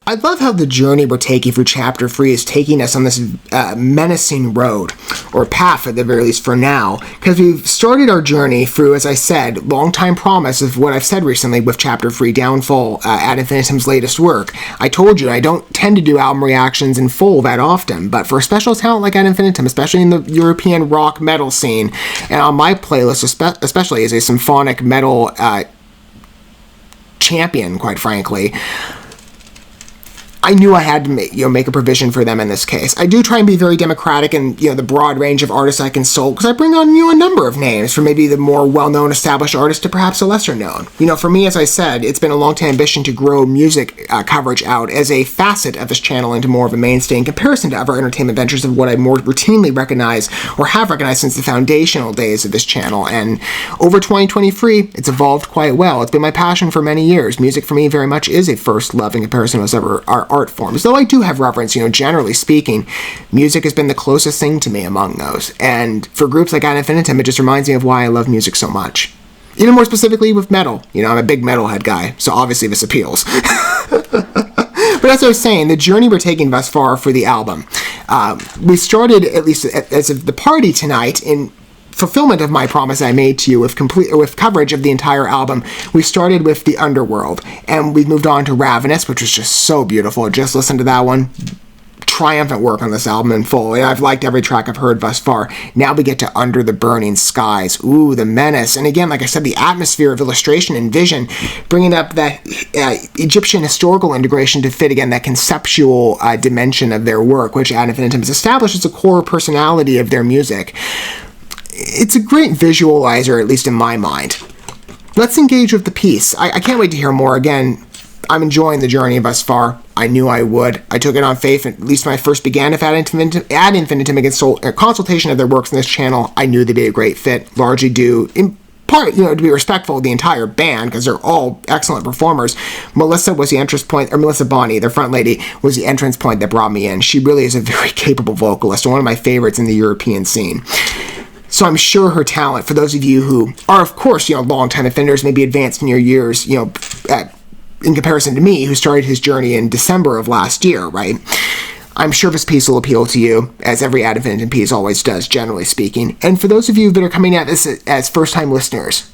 I love how the journey we're taking through Chapter 3 is taking us on this menacing road, or path at the very least for now, because we've started our journey through, as I said, long-time promise of what I've said recently with Chapter 3 Downfall, Ad Infinitum's latest work. I told you I don't tend to do album reactions in full that often, but for a special talent like Ad Infinitum, especially in the European rock metal scene, and on my playlist especially as a symphonic metal champion, quite frankly, I knew I had to make a provision for them in this case. I do try and be very democratic in the broad range of artists I consult, because I bring on a number of names, from maybe the more well-known established artists to perhaps a lesser known. For me, as I said, it's been a long-time ambition to grow music coverage out as a facet of this channel into more of a mainstay in comparison to other entertainment ventures of what I more routinely recognize or have recognized since the foundational days of this channel. And over 2023, it's evolved quite well. It's been my passion for many years. Music for me very much is a first love in comparison to other art forms, though I do have reverence, generally speaking, music has been the closest thing to me among those, and for groups like Ad Infinitum, it just reminds me of why I love music so much. Even more specifically with metal, I'm a big metalhead guy, so obviously this appeals. But as I was saying, the journey we're taking thus far for the album, we started, at least as of the party tonight, in fulfillment of my promise I made to you with coverage of the entire album. We started with The Underworld, and we moved on to Ravenous, which was just so beautiful. Just listen to that one. Triumphant work on this album in full. I've liked every track I've heard thus far. Now we get to Under the Burning Skies. Ooh, the menace. And again, like I said, the atmosphere of illustration and vision, bringing up that Egyptian historical integration to fit, again, that conceptual dimension of their work, which Ad Infinitum has established as a core personality of their music. It's a great visualizer, at least in my mind. Let's engage with the piece. I can't wait to hear more. Again, I'm enjoying the journey thus far. I knew I would. I took it on faith, at least when I first began Ad Infinitum against consultation of their works on this channel. I knew they'd be a great fit, largely due, in part, to be respectful of the entire band, because they're all excellent performers. Melissa was the entrance point, or Melissa Bonney, their front lady, was the entrance point that brought me in. She really is a very capable vocalist, and one of my favorites in the European scene. So I'm sure her talent, for those of you who are, of course, long-time offenders, maybe advanced in your years, in comparison to me, who started his journey in December of last year, right? I'm sure this piece will appeal to you, as every Ad Infinitum piece always does, generally speaking. And for those of you that are coming at this as first-time listeners,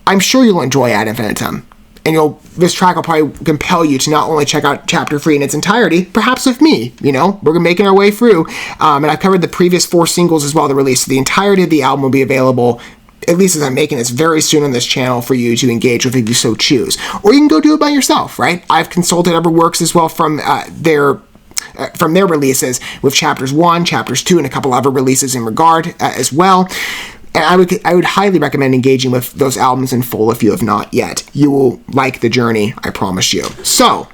I'm sure you'll enjoy Ad Infinitum. And this track will probably compel you to not only check out Chapter 3 in its entirety, perhaps with me, we're making our way through. And I've covered the previous 4 singles as well, the release. So the entirety of the album will be available, at least as I'm making this, very soon on this channel for you to engage with if you so choose. Or you can go do it by yourself, right? I've consulted other works as well from their releases, with Chapters 1, Chapters 2, and a couple other releases in regard as well. And I would highly recommend engaging with those albums in full if you have not yet. You will like the journey, I promise you. So,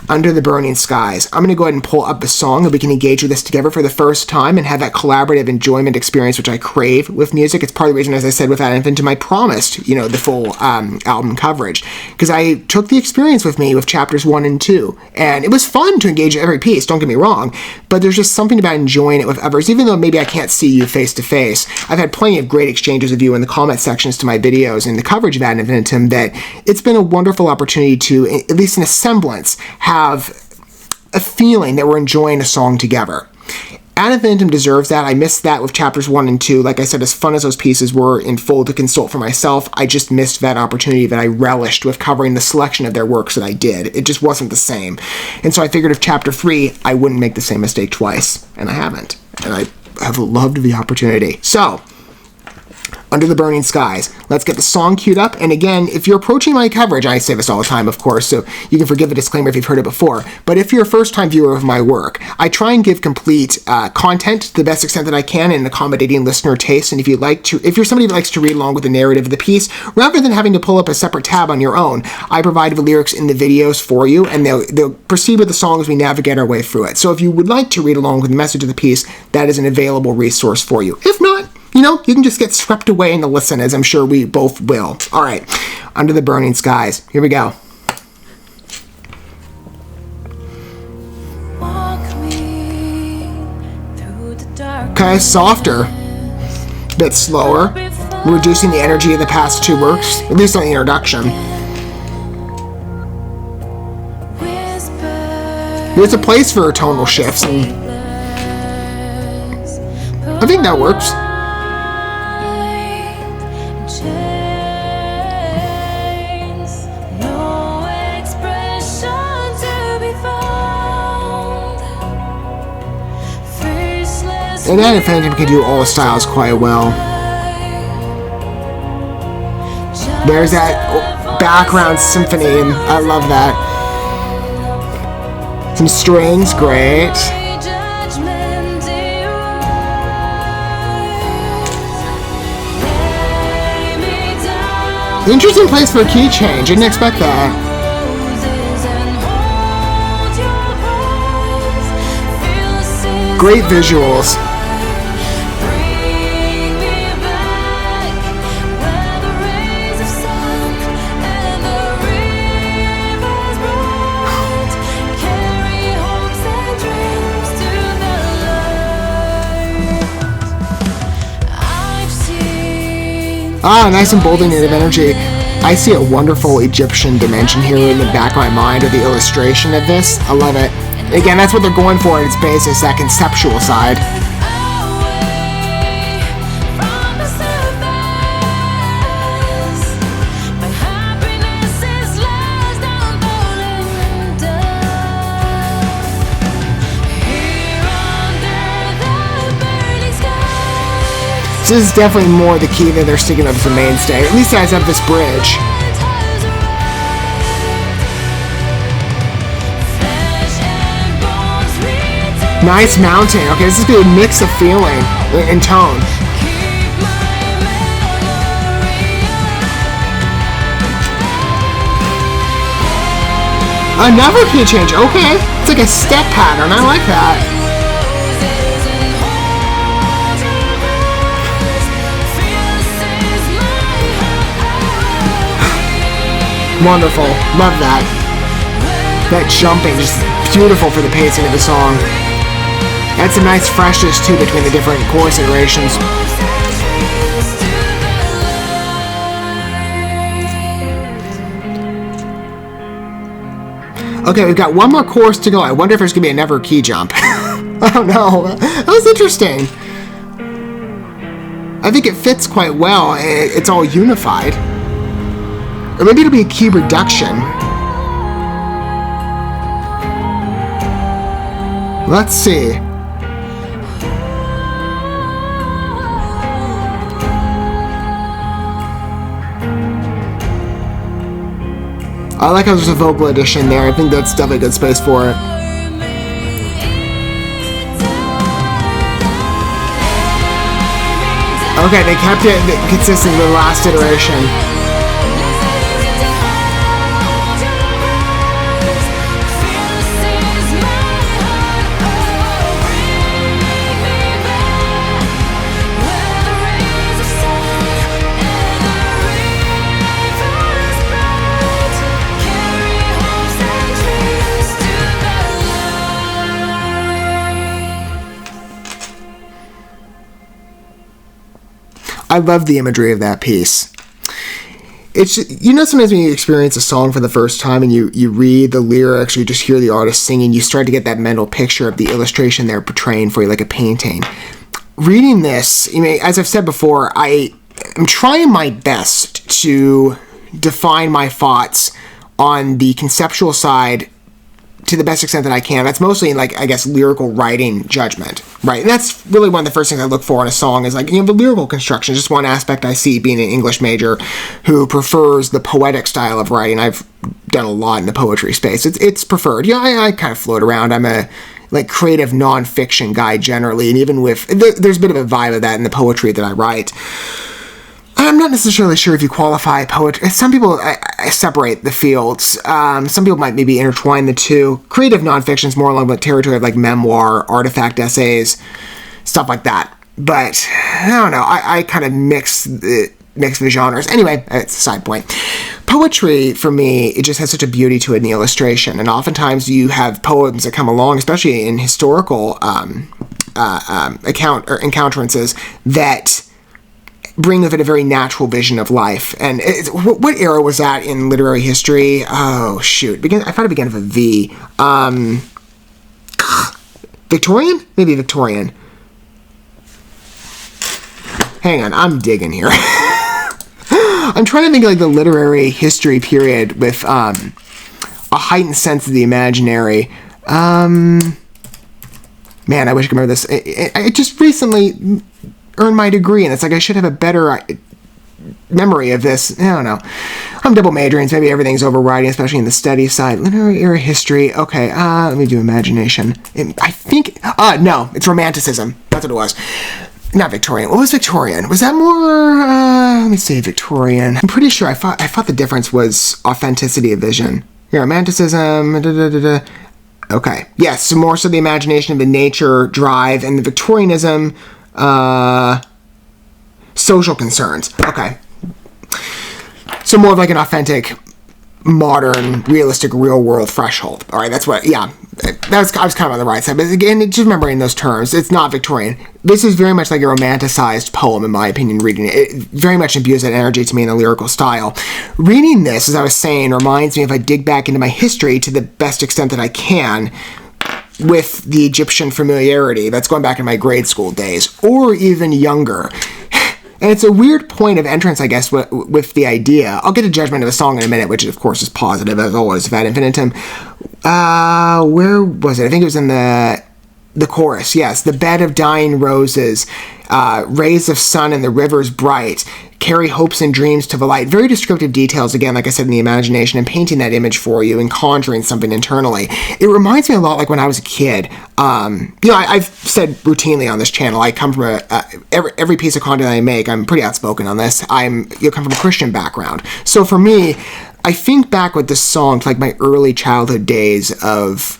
Under the Burning Skies. I'm going to go ahead and pull up the song, and we can engage with this together for the first time and have that collaborative enjoyment experience which I crave with music. It's part of the reason, as I said, with Ad Infinitum, I promised, the full album coverage, because I took the experience with me with Chapters 1 and 2, and it was fun to engage every piece, don't get me wrong, but there's just something about enjoying it with others, even though maybe I can't see you face to face. I've had plenty of great exchanges with you in the comment sections to my videos and the coverage of Ad Infinitum, that it's been a wonderful opportunity to, at least in a semblance, have a feeling that we're enjoying a song together. Ad Infinitum deserves that. I missed that with Chapters 1 and 2. Like I said, as fun as those pieces were in full to consult for myself, I just missed that opportunity that I relished with covering the selection of their works that I did. It just wasn't the same. And so I figured if Chapter 3, I wouldn't make the same mistake twice. And I haven't. And I have loved the opportunity. So, Under the Burning Skies. Let's get the song queued up. And again, if you're approaching my coverage, I say this all the time, of course, so you can forgive the disclaimer if you've heard it before, but if you're a first-time viewer of my work, I try and give complete content to the best extent that I can in accommodating listener taste. And if you're somebody that likes to read along with the narrative of the piece, rather than having to pull up a separate tab on your own, I provide the lyrics in the videos for you, and they'll proceed with the song as we navigate our way through it. So if you would like to read along with the message of the piece, that is an available resource for you. If not, you can just get swept away in the listen, as I'm sure we both will. All right, Under the Burning Skies. Here we go. Okay, softer, bit slower, reducing the energy of the past 2 works, at least on the introduction. There's a place for tonal shifts, and I think that works. And that INFINITUM can do all styles quite well. There's that background symphony, and I love that. Some strings, great. Interesting place for a key change. Didn't expect that. Great visuals. Ah, nice and bold and native energy. I see a wonderful Egyptian dimension here in the back of my mind, or the illustration of this. I love it. Again, that's what they're going for at its basis, that conceptual side. This is definitely more the key that they're sticking up as a mainstay, at least as of this bridge. Nice mounting. Okay, this is going to be a mix of feeling and tone. Another key change. Okay, it's like a step pattern. I like that. Wonderful. Love that. That jumping, just beautiful for the pacing of the song. That's a nice freshness, too, between the different chorus iterations. Okay, we've got one more chorus to go. I wonder if there's going to be another key jump. I don't know. That was interesting. I think it fits quite well. It's all unified. Or maybe it'll be a key reduction. Let's see. I like how there's a vocal addition there. I think that's definitely a good space for it. Okay, they kept it consistent in the last iteration. I love the imagery of that piece. It's, you know, sometimes when you experience a song for the first time and you read the lyrics or you just hear the artist singing, you start to get that mental picture of the illustration they're portraying for you, like a painting. Reading this, you know, as I've said before, I am trying my best to define my thoughts on the conceptual side to the best extent that I can. That's mostly in, like, I guess, lyrical writing judgment, right? And that's really one of the first things I look for in a song is, like, you know, the lyrical construction. Just one aspect I see being an English major who prefers the poetic style of writing. I've done a lot in the poetry space. It's preferred. Yeah, I kind of float around. I'm a, like, creative nonfiction guy generally, and even with, there's a bit of a vibe of that in the poetry that I write. I'm not necessarily sure if you qualify poetry. Some people I separate the fields. Some people might maybe intertwine the two. Creative nonfiction is more along the territory of like memoir, artifact essays, stuff like that. But I don't know. I kind of mix the genres. Anyway, it's a side point. Poetry, for me, it just has such a beauty to it in the illustration. And oftentimes you have poems that come along, especially in historical encounterances, that bring with it a very natural vision of life. And what era was that in literary history? Oh, shoot. I thought it began with a V. Victorian? Maybe Victorian. Hang on, I'm digging here. I'm trying to think of like the literary history period with a heightened sense of the imaginary. Man, I wish I could remember this. I just recently earned my degree, and it's like I should have a better memory of this. I don't know. I'm double majoring, so maybe everything's overriding, especially in the study side. Literary era history. Okay, let me do imagination. I think, no, it's romanticism. That's what it was. Not Victorian. What was Victorian? Was that more, let me see, Victorian. I'm pretty sure I thought the difference was authenticity of vision. Yeah, romanticism, Okay. Yes, so more so the imagination of the nature drive, and the Victorianism, social concerns. Okay. So more of like an authentic, modern, realistic, real-world threshold. All right, that's what, yeah. I was kind of on the right side. But again, just remembering those terms, it's not Victorian. This is very much like a romanticized poem, in my opinion, reading it. It very much imbues that energy to me in a lyrical style. Reading this, as I was saying, reminds me, if I dig back into my history to the best extent that I can, with the Egyptian familiarity that's going back in my grade school days, or even younger. And it's a weird point of entrance, I guess, with the idea. I'll get a judgment of a song in a minute, which, of course, is positive, as always, of Ad Infinitum. Where was it? I think it was in the chorus, yes. The bed of dying roses, rays of sun and the rivers bright, carry hopes and dreams to the light. Very descriptive details, again, like I said, in the imagination, and painting that image for you and conjuring something internally. It reminds me a lot like when I was a kid. I've said routinely on this channel, I come from every piece of content I make, I'm pretty outspoken on this. Come from a Christian background. So for me, I think back with this song to like my early childhood days of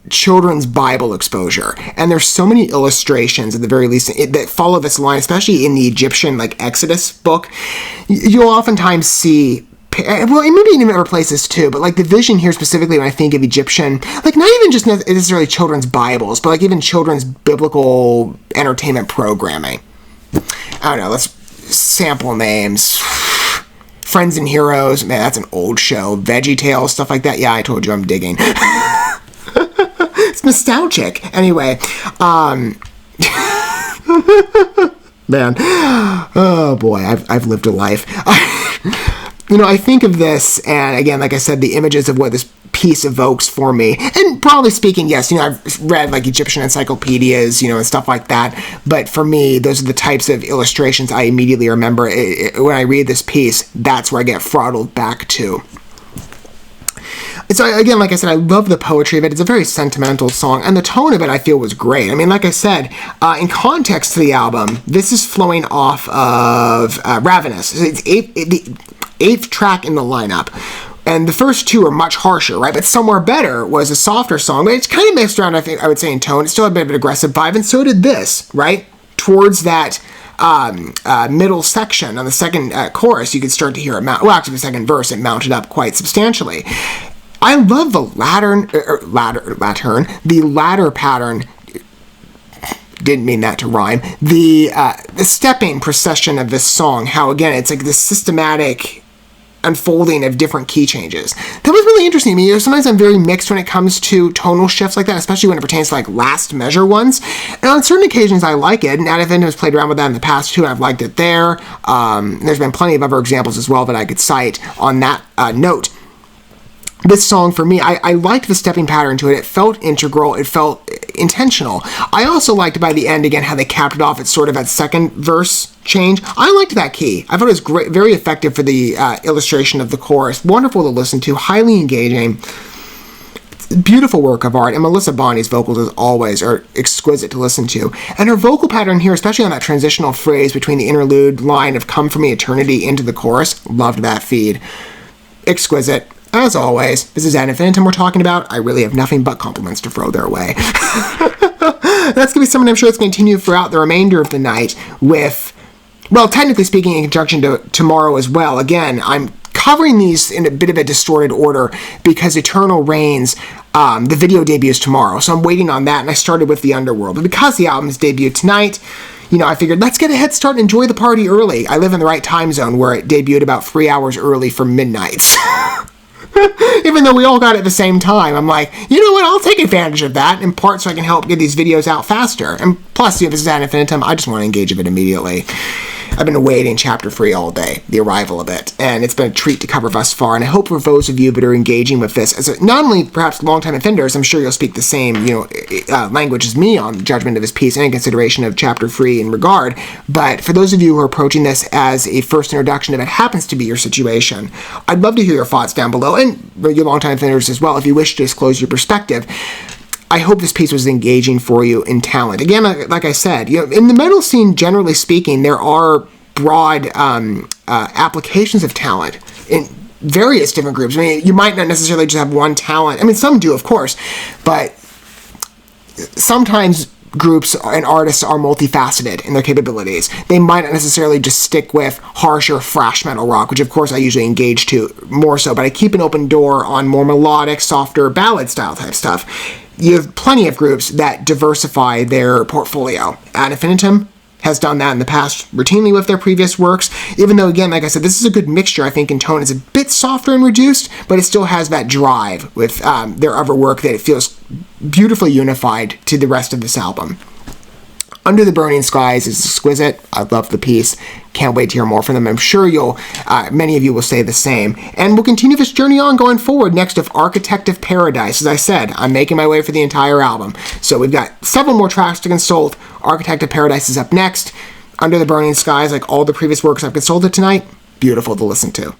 children's Bible exposure, and there's so many illustrations at the very least that follow this line, especially in the Egyptian like Exodus book. You'll oftentimes see, well, maybe in other places too, but like the vision here specifically when I think of Egyptian, like not even just necessarily children's Bibles, but like even children's biblical entertainment programming. I don't know, let's sample names. Friends and Heroes, man, that's an old show. Veggie Tales, stuff like that. Yeah, I told you I'm digging. It's nostalgic. Anyway, man, oh boy, I've lived a life. I think of this, and again, like I said, the images of what this piece evokes for me, and broadly speaking, yes, I've read like Egyptian encyclopedias, and stuff like that, but for me, those are the types of illustrations I immediately remember. When I read this piece, that's where I get throttled back to. So again, like I said, I love the poetry of it. It's a very sentimental song, and the tone of it I feel was great. I mean, like I said, in context to the album, this is flowing off of Ravenous. It's the eighth track in the lineup, and the first two are much harsher, right? But Somewhere Better was a softer song, but it's kind of mixed around, I would say, in tone. It still had a bit of an aggressive vibe, and so did this, right? Towards that middle section on the second chorus, you could start to hear it mount. Well, actually, the second verse, it mounted up quite substantially. I love the ladder pattern. Didn't mean that to rhyme. The stepping procession of this song. How again, it's like this systematic unfolding of different key changes. That was really interesting to me. Sometimes I'm very mixed when it comes to tonal shifts like that, especially when it pertains to like last measure ones. And on certain occasions, I like it. And Ad Infinitum has played around with that in the past too. I've liked it there. There's been plenty of other examples as well that I could cite on that note. This song, for me, I liked the stepping pattern to it. It felt integral. It felt intentional. I also liked by the end, again, how they capped it off at sort of that second verse change. I liked that key. I thought it was great, very effective for the illustration of the chorus. Wonderful to listen to, highly engaging. Beautiful work of art, and Melissa Bonney's vocals, as always, are exquisite to listen to. And her vocal pattern here, especially on that transitional phrase between the interlude line of "Come from eternity" into the chorus, loved that feed. Exquisite. As always, this is Ad Infinitum we're talking about. I really have nothing but compliments to throw their way. That's going to be something I'm sure that's going to continue throughout the remainder of the night with, well, technically speaking, in conjunction to tomorrow as well. Again, I'm covering these in a bit of a distorted order because Eternal Reigns, the video debuts tomorrow. So I'm waiting on that, and I started with The Underworld. But because the album's debuted tonight, I figured let's get a head start and enjoy the party early. I live in the right time zone where it debuted about 3 hours early from midnight. Even though we all got it at the same time, I'm like, you know what, I'll take advantage of that, in part so I can help get these videos out faster. And plus, this is ad infinitum, I just want to engage with it immediately. I've been awaiting Chapter 3 all day, the arrival of it, and it's been a treat to cover thus far, and I hope for those of you that are engaging with this, as not only perhaps longtime offenders, I'm sure you'll speak the same language as me on the judgment of this piece and in consideration of Chapter 3 in regard, but for those of you who are approaching this as a first introduction, if it happens to be your situation, I'd love to hear your thoughts down below, and your longtime offenders as well, if you wish to disclose your perspective. I hope this piece was engaging for you in talent. Again, like I said, in the metal scene, generally speaking, there are broad applications of talent in various different groups. I mean, you might not necessarily just have one talent. I mean, some do, of course, but sometimes groups and artists are multifaceted in their capabilities. They might not necessarily just stick with harsher thrash metal rock, which of course I usually engage to more so, but I keep an open door on more melodic, softer, ballad style type stuff. You have plenty of groups that diversify their portfolio. Ad infinitum has done that in the past routinely with their previous works, even though, again, like I said, this is a good mixture, I think, in tone. It's a bit softer and reduced, but it still has that drive with their other work that it feels beautifully unified to the rest of this album. Under the Burning Skies is exquisite. I love the piece. Can't wait to hear more from them. I'm sure many of you will say the same. And we'll continue this journey on going forward next of Architect of Paradise. As I said, I'm making my way for the entire album. So we've got several more tracks to consult. Architect of Paradise is up next. Under the Burning Skies, like all the previous works I've consulted tonight, beautiful to listen to.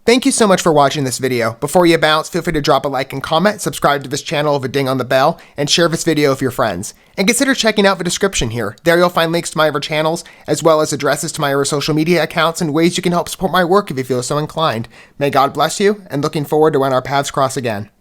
Thank you so much for watching this video. Before you bounce, feel free to drop a like and comment, subscribe to this channel with a ding on the bell, and share this video with your friends. And consider checking out the description here. There you'll find links to my other channels, as well as addresses to my other social media accounts and ways you can help support my work if you feel so inclined. May God bless you, and looking forward to when our paths cross again.